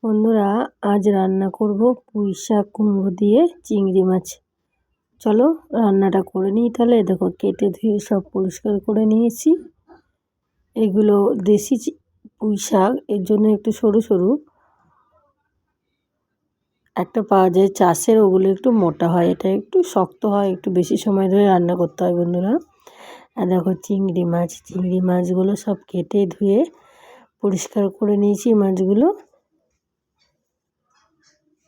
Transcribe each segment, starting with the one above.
বন্ধুরা, আজ রান্না করব পুঁই শাক কুমড়ো দিয়ে চিংড়ি মাছ। চলো রান্নাটা করে নিই। তাহলে দেখো, কেটে ধুয়ে সব পরিষ্কার করে নিয়েছি। এগুলো দেশি পুঁই শাক, এর জন্য একটু সরু সরু। একটা পাওয়া যায় চাষের, ওগুলো একটু মোটা হয়, এটা একটু শক্ত হয়, একটু বেশি সময় ধরে রান্না করতে হয় বন্ধুরা। আর দেখো চিংড়ি মাছগুলো সব কেটে ধুয়ে পরিষ্কার করে নিয়েছি মাছগুলো।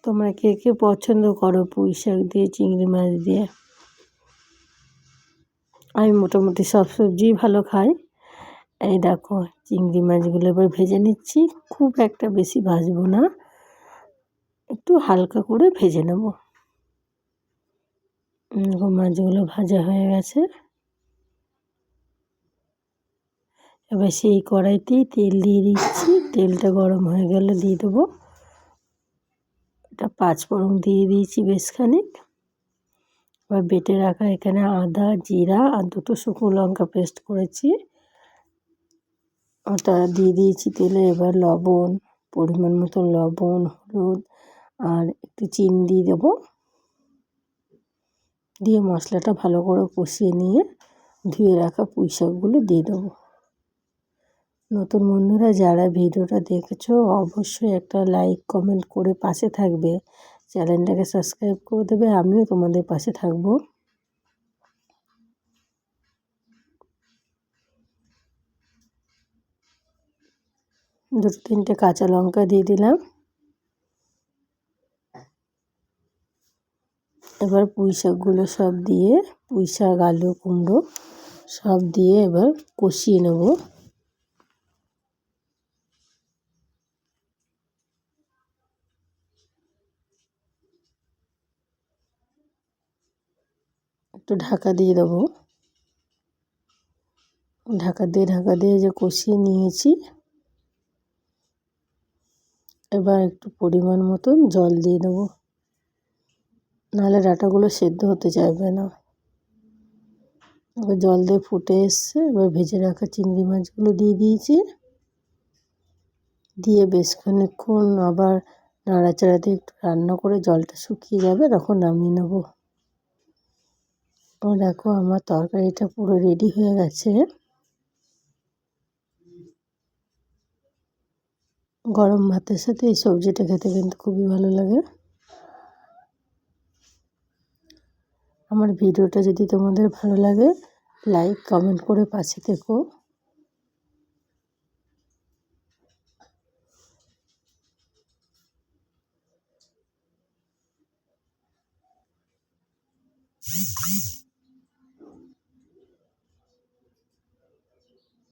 তোমরা কে কে পছন্দ করো পুঁই শাক দিয়ে চিংড়ি মাছ দিয়ে? আমি মোটামুটি সব সবজি ভালো খাই। এই দেখো চিংড়ি মাছগুলো এবার ভেজে নিচ্ছি। খুব একটা বেশি ভাজবো না, একটু হালকা করে ভেজে নেব। দেখো মাছগুলো ভাজা হয়ে গেছে। এবার সেই কড়াইতেই তেল দিয়ে দিচ্ছি। তেলটা গরম হয়ে গেলে দিয়ে দেবো এটা পাঁচফোড়ন দিয়ে দিয়েছি বেশ খানিক। এবার বেটে রাখা এখানে আদা, জিরা আর দুটো শুকনো লঙ্কা পেস্ট করেছি, ওটা দিয়ে দিয়েছি তেলে। এবার লবণ, পরিমাণ মতো লবণ, হলুদ আর একটু চিনি দিয়ে দেবো। দিয়ে মশলাটা ভালো করে কষিয়ে নিয়ে ধুয়ে রাখা পুঁই শাকগুলো দিয়ে দেবো। নতুন বন্ধুরা যারা ভিডিওটা দেখেছো অবশ্যই একটা লাইক কমেন্ট করে পাশে থাকবে, চ্যানেলটাকে সাবস্ক্রাইব করে দেবে। আমিও তোমাদের পাশে থাকবো। দুটো তিনটে কাঁচা লঙ্কা দিয়ে দিলাম। এবার পুঁই শাকগুলো সব দিয়ে, পুঁই শাক, আলু, কুমড়ো সব দিয়ে এবার কষিয়ে নেব। একটু ঢাকা দিয়ে দেবো। ঢাকা দিয়ে যে কষিয়ে নিয়েছি, এবার একটু পরিমাণ মতন জল দিয়ে দেবো, নাহলে ডাঁটাগুলো সেদ্ধ হতে চাইবে না। এবার জল দিয়ে ফুটে এসছে। এবার ভেজে রাখা চিংড়ি মাছগুলো দিয়ে দিয়েছি। দিয়ে বেশ খানিকক্ষণ আবার নাড়াচাড়া দিয়ে একটু রান্না করে জলটা শুকিয়ে যাবে, তখন নামিয়ে নেব। দেখো আমার তরকারিটা পুরো রেডি হয়ে গেছে। গরম ভাতের সাথে এই সবজিটা খেতে কিন্তু খুবই ভালো লাগে। আমার ভিডিওটা যদি তোমাদের ভালো লাগে, লাইক কমেন্ট করে পাশে থেকো।